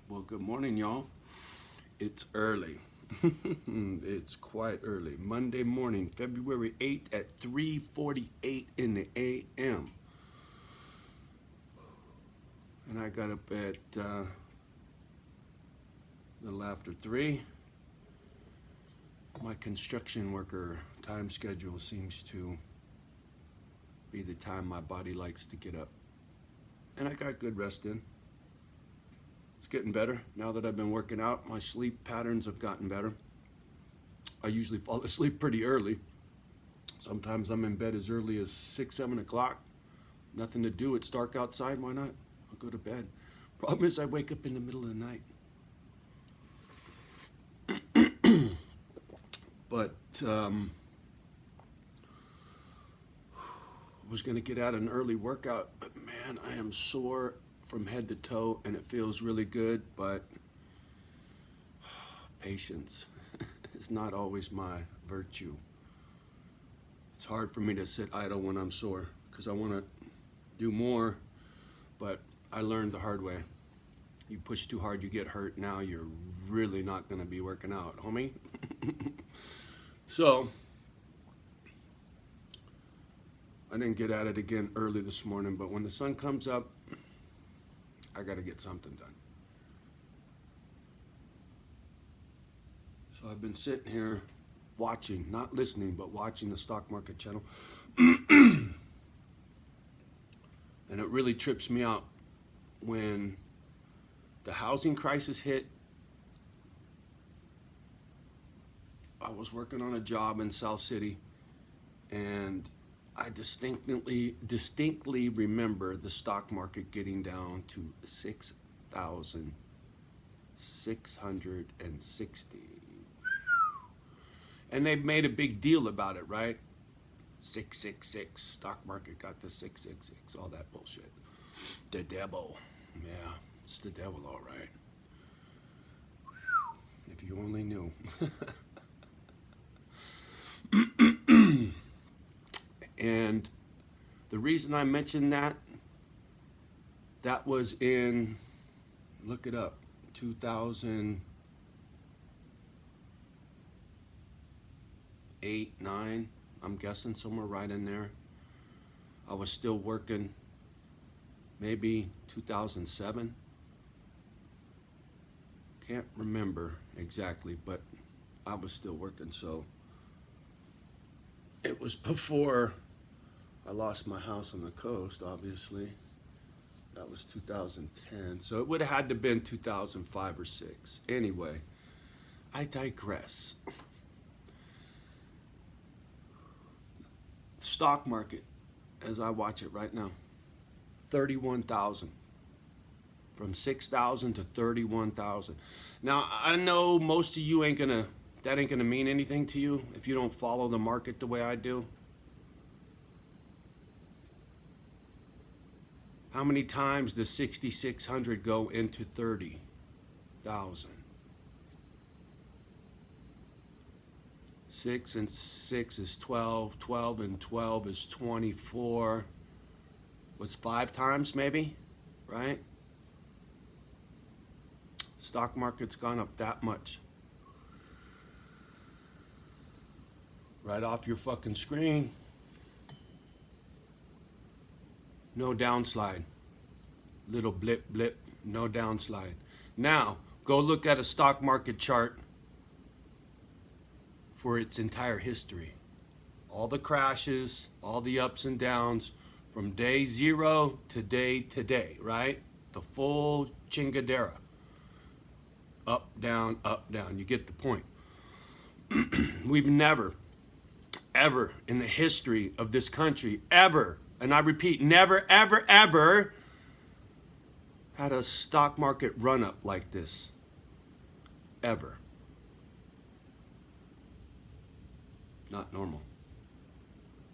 Well, good morning, y'all. It's early. It's quite early. Monday morning, February 8th at 3:48 in the a.m. And I got up at a little after 3. My construction worker time schedule seems to be the time my body likes to get up. And I got good rest in. It's getting better. Now that I've been working out, my sleep patterns have gotten better. I usually fall asleep pretty early. Sometimes I'm in bed as early as 6, 7 o'clock. Nothing to do. It's dark outside. Why not? I'll go to bed. Problem is, I wake up in the middle of the night. But I was going to get out an early workout, but man, I am sore from head to toe, and it feels really good. But patience is not always my virtue. It's hard for me to sit idle when I'm sore because I want to do more, but I learned the hard way. You push too hard, you get hurt. Now you're really not going to be working out, homie. So I didn't get at it again early this morning, but when the sun comes up, I got to get something done. So I've been sitting here watching, not listening, but watching the stock market channel. And it really trips me out when the housing crisis hit. I was working on a job in South City, and I distinctly remember the stock market getting down to 6,660. And they've made a big deal about it, right? 666. Stock market got to 666. All that bullshit. The devil. Yeah, it's the devil, all right. If you only knew. And the reason I mentioned that was in, look it up, 2008, 9, I'm guessing somewhere right in there. I was still working, maybe 2007. Can't remember exactly, but I was still working, so it was before I lost my house on the coast, obviously. That was 2010. So it would have had to have been 2005 or 6. Anyway, I digress. Stock market, as I watch it right now, 31,000. From 6,000 to 31,000. Now, I know most of you that ain't gonna mean anything to you if you don't follow the market the way I do. How many times does 6,600 go into 30,000? 6 and 6 is 12. 12 and 12 is 24. What's 5 times maybe, right? Stock market's gone up that much. Right off your fucking screen. No downslide. Little blip, blip, no downslide. Now, go look at a stock market chart for its entire history. All the crashes, all the ups and downs from day 0 to day, right? The full chingadera. Up, down, up, down. You get the point. We've never, ever in the history of this country, ever, and I repeat, never, ever, ever had a stock market run up like this. Ever. Not normal.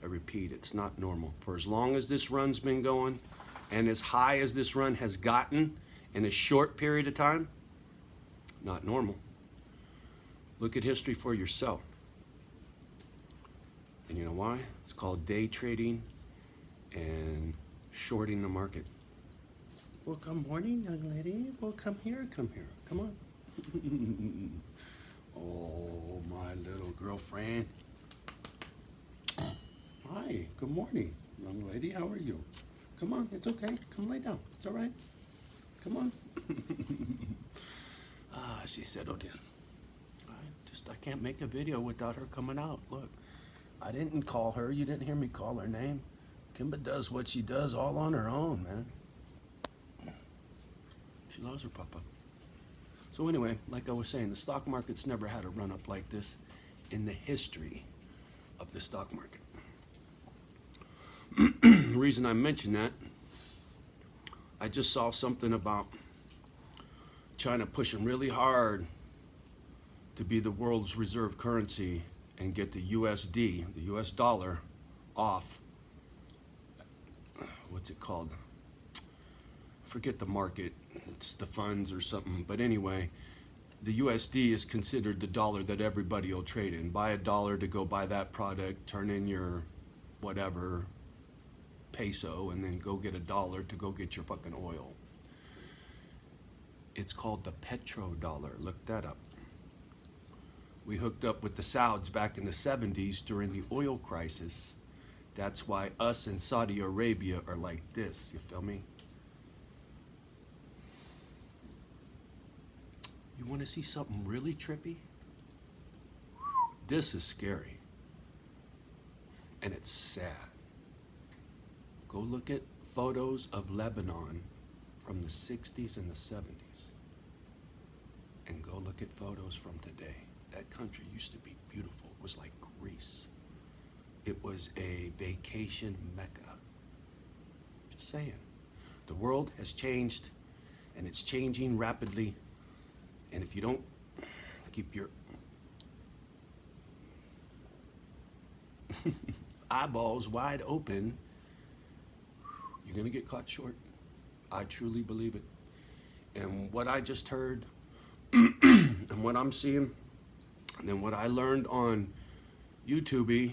I repeat, it's not normal. For as long as this run's been going, and as high as this run has gotten in a short period of time, not normal. Look at history for yourself. And you know why? It's called day trading and shorting the market. Well, good morning, young lady. Well, come here, come here. Come on. Oh, my little girlfriend. Hi, good morning, young lady. How are you? Come on, it's okay. Come lay down. It's all right. Come on. She settled in. I can't make a video without her coming out. Look, I didn't call her. You didn't hear me call her name. Kimba does what she does all on her own, man. She loves her papa. So anyway, like I was saying, the stock market's never had a run up like this in the history of the stock market. The reason I mention that, I just saw something about China pushing really hard to be the world's reserve currency and get the USD, the US dollar, off. What's it called? Forget the market. It's the funds or something. But anyway, the USD is considered the dollar that everybody will trade in. Buy a dollar to go buy that product, turn in your whatever peso, and then go get a dollar to go get your fucking oil. It's called the petrodollar. Look that up. We hooked up with the Sauds back in the 70s during the oil crisis. That's why us and Saudi Arabia are like this. You feel me? You want to see something really trippy? This is scary. And it's sad. Go look at photos of Lebanon from the 60s and the 70s. And go look at photos from today. That country used to be beautiful. It was like Greece. It was a vacation mecca. Just saying. The world has changed, and it's changing rapidly. And if you don't keep your eyeballs wide open, you're going to get caught short. I truly believe it. And what I just heard and what I'm seeing, and then what I learned on YouTube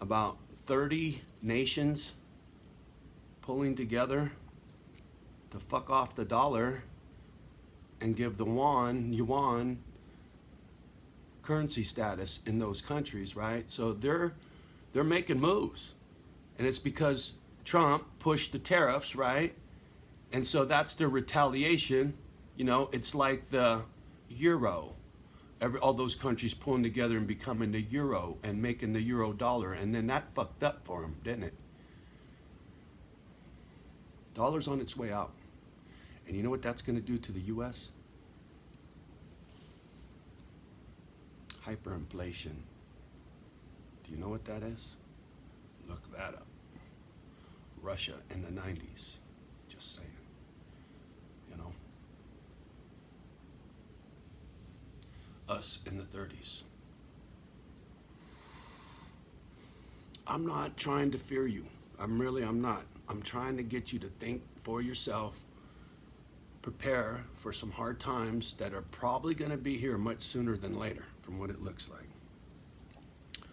about 30 nations pulling together to fuck off the dollar and give the yuan currency status in those countries, right? So they're making moves. And it's because Trump pushed the tariffs, right? And so that's their retaliation. You know, it's like the euro. All those countries pulling together and becoming the euro and making the euro dollar. And then that fucked up for them, didn't it? Dollar's on its way out. And you know what that's going to do to the U.S.? Hyperinflation. Do you know what that is? Look that up. Russia in the 90s. Just saying. You know? Us in the 30s. I'm not trying to fear you. I'm not. I'm trying to get you to think for yourself. Prepare for some hard times that are probably going to be here much sooner than later, from what it looks like.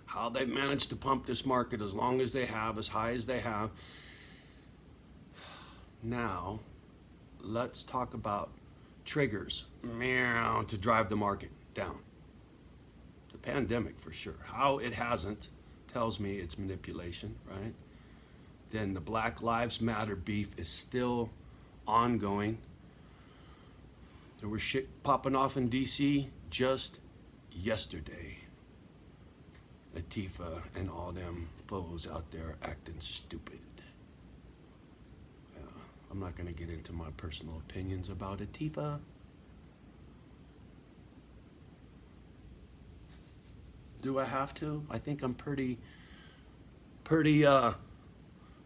How they've managed to pump this market as long as they have, as high as they have. Now, let's talk about triggers to drive the market down. The pandemic, for sure. How it hasn't tells me it's manipulation, right? Then the Black Lives Matter beef is still ongoing. There was shit popping off in DC just yesterday. Latifah and all them foes out there acting stupid. I'm not going to get into my personal opinions about Latifah. Do I have to? I think I'm pretty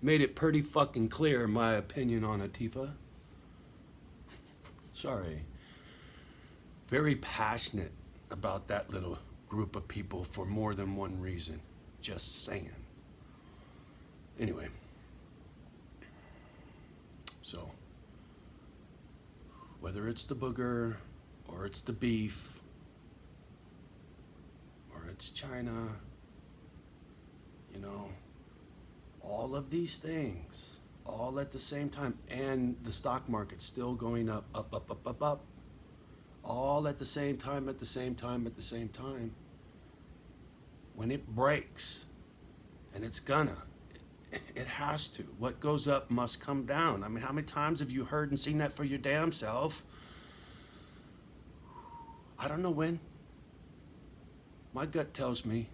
made it pretty fucking clear my opinion on Latifah. Sorry. Very passionate about that little group of people for more than one reason. Just saying. Anyway. So, whether it's the booger, or it's the beef, or it's China, you know, all of these things all at the same time, and the stock market's still going up, up, up, up, up, up, all at the same time, at the same time, at the same time. When it breaks, and it's gonna, it has to. What goes up must come down. I mean, how many times have you heard and seen that for your damn self? I don't know when. My gut tells me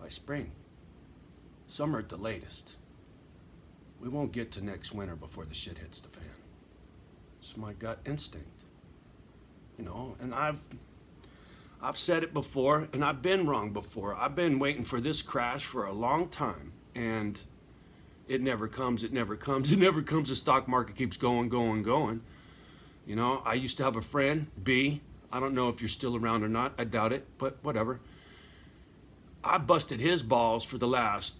by spring. Summer at the latest. We won't get to next winter before the shit hits the fan. It's my gut instinct. You know, and I've said it before, and I've been wrong before. I've been waiting for this crash for a long time, and it never comes, it never comes, it never comes. The stock market keeps going, going, going. You know, I used to have a friend, B. I don't know if you're still around or not. I doubt it, but whatever. I busted his balls for the last,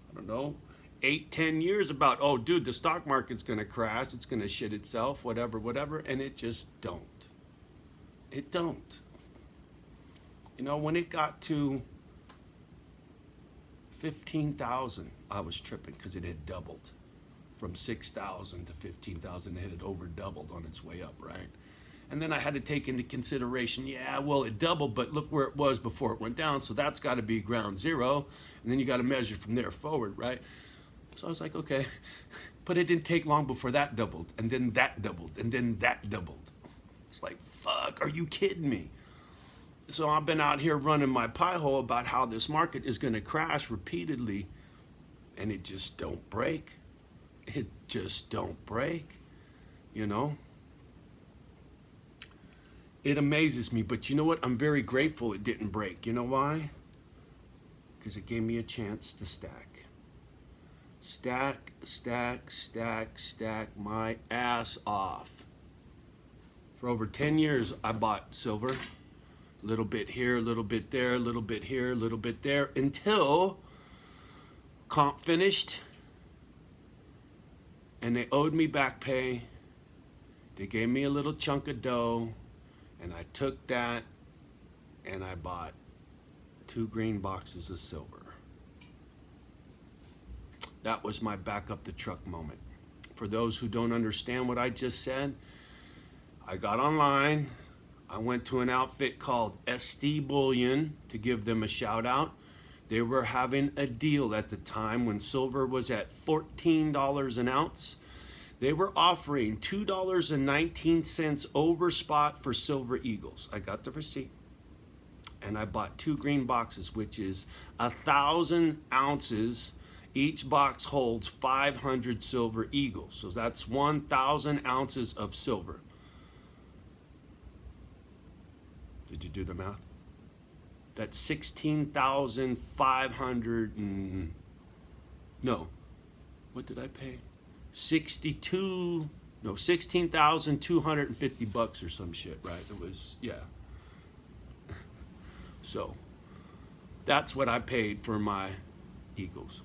I don't know, 8-10 years about, oh dude, the stock market's gonna crash, it's gonna shit itself, whatever, whatever, and it just don't. It don't. You know, when it got to 15,000, I was tripping because it had doubled. From 6,000 to 15,000, it had over doubled on its way up, right? And then I had to take into consideration, yeah, well, it doubled, but look where it was before it went down, so that's got to be ground zero, and then you got to measure from there forward, right? So I was like, okay, but it didn't take long before that doubled, and then that doubled, and then that doubled. It's like, fuck, are you kidding me? So I've been out here running my pie hole about how this market is going to crash repeatedly, and it just don't break. It just don't break, you know? It amazes me, but you know what? I'm very grateful it didn't break. You know why? Because it gave me a chance to stack. Stack, stack, stack, stack my ass off. For over 10 years, I bought silver. A little bit here, a little bit there, a little bit here, a little bit there, until comp finished. And they owed me back pay. They gave me a little chunk of dough. And I took that and I bought 2 green boxes of silver. That was my back up the truck moment. For those who don't understand what I just said, I got online. I went to an outfit called SD Bullion to give them a shout out. They were having a deal at the time when silver was at $14 an ounce. They were offering $2.19 over spot for Silver Eagles. I got the receipt. And I bought 2 green boxes, which is 1,000 ounces. Each box holds 500 Silver Eagles. So that's 1,000 ounces of silver. Did you do the math? That's 16,500 and... No. What did I pay? 16,250 bucks or some shit, right? It was, yeah. So that's what I paid for my Eagles.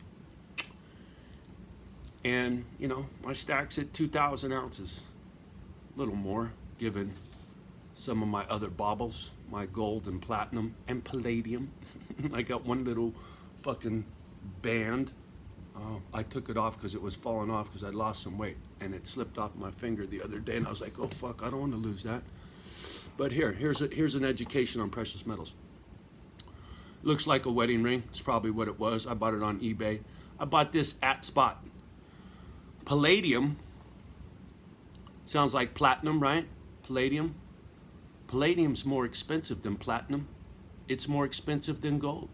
And, you know, my stack's at 2,000 ounces. A little more, given some of my other baubles, my gold and platinum and palladium. I got one little fucking band. I took it off because it was falling off because I'd lost some weight, and it slipped off my finger the other day, and I was like, oh fuck, I don't want to lose that. But here's an education on precious metals. Looks like a wedding ring. It's probably what it was. I bought it on eBay. I bought this at spot. Palladium sounds like platinum, right? Palladium. Palladium's more expensive than platinum. It's more expensive than gold.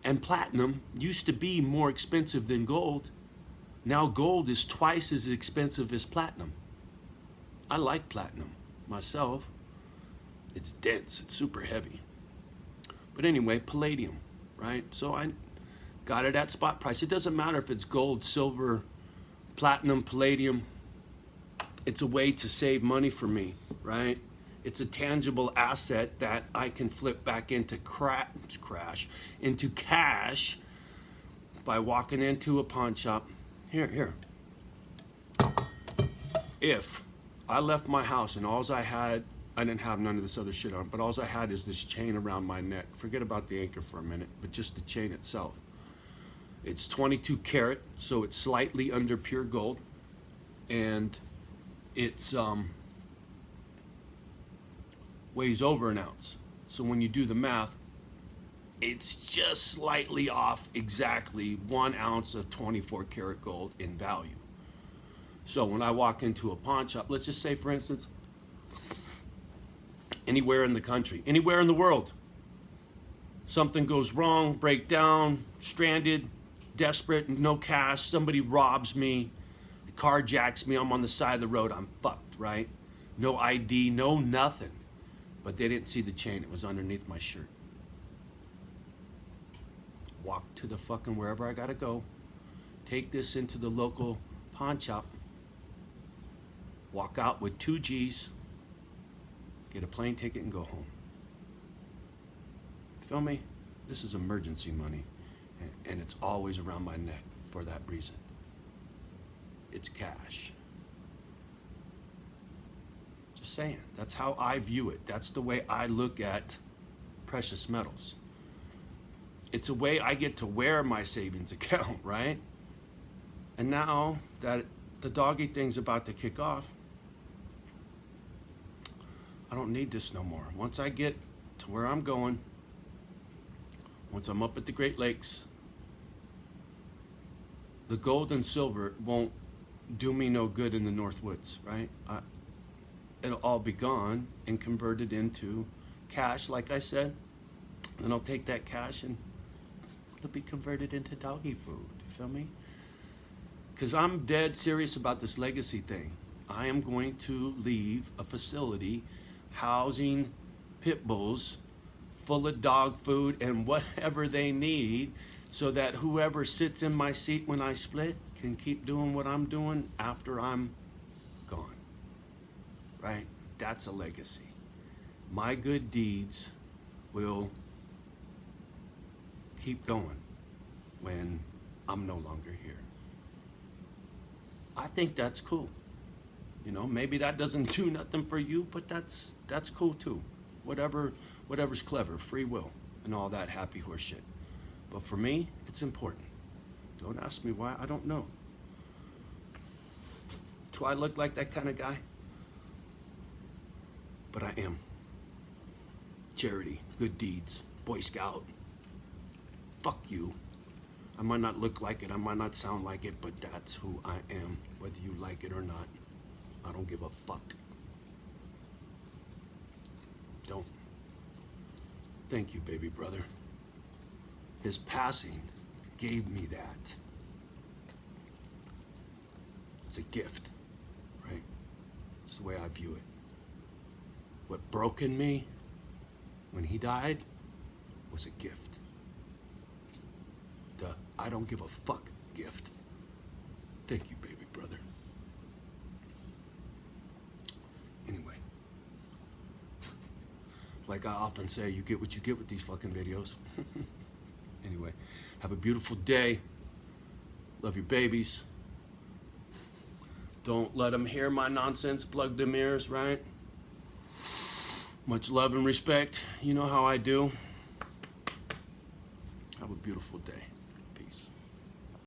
And platinum used to be more expensive than gold. Now gold is twice as expensive as platinum. I like platinum myself. It's dense, it's super heavy. But anyway, palladium, right? So I got it at spot price. It doesn't matter if it's gold, silver, platinum, palladium. It's a way to save money for me, right? It's a tangible asset that I can flip back into into cash by walking into a pawn shop. Here. If I left my house and alls I had, I didn't have none of this other shit on, but alls I had is this chain around my neck. Forget about the anchor for a minute, but just the chain itself. It's 22 karat, so it's slightly under pure gold, and it's weighs over an ounce. So when you do the math, it's just slightly off exactly 1 ounce of 24 karat gold in value. So when I walk into a pawn shop, let's just say, for instance, anywhere in the country, anywhere in the world, something goes wrong, break down, stranded, desperate, no cash, somebody robs me, carjacks me, I'm on the side of the road, I'm fucked, right? No ID, no nothing. But they didn't see the chain, it was underneath my shirt. Walk to the fucking wherever I gotta go, take this into the local pawn shop, walk out with 2 G's, get a plane ticket and go home. Feel me? This is emergency money, and it's always around my neck for that reason. It's cash. Just saying, that's how I view it. That's the way I look at precious metals. It's a way I get to wear my savings account, right? And now that the doggy thing's about to kick off, I don't need this no more. Once I get to where I'm going, once I'm up at the Great Lakes, the gold and silver won't do me no good in the North Woods, right? It'll all be gone and converted into cash, like I said. Then I'll take that cash and it'll be converted into doggy food. You feel me? Because I'm dead serious about this legacy thing. I am going to leave a facility housing pit bulls full of dog food and whatever they need, so that whoever sits in my seat when I split can keep doing what I'm doing after I'm gone. Right? That's a legacy. My good deeds will keep going when I'm no longer here. I think that's cool. You know, maybe that doesn't do nothing for you, but that's cool too. Whatever's clever, free will, and all that happy horse shit. But for me, it's important. Don't ask me why, I don't know. Do I look like that kind of guy? But I am. Charity, good deeds, Boy Scout. Fuck you. I might not look like it, I might not sound like it, but that's who I am, whether you like it or not. I don't give a fuck. Don't. Thank you, baby brother. His passing gave me that. It's a gift, right? It's the way I view it. What broke in me when he died was a gift. The I don't give a fuck gift. Thank you, baby brother. Anyway, like I often say, you get what you get with these fucking videos. Anyway, have a beautiful day. Love your babies. Don't let them hear my nonsense. Plug them ears, right? Much love and respect. You know how I do. Have a beautiful day.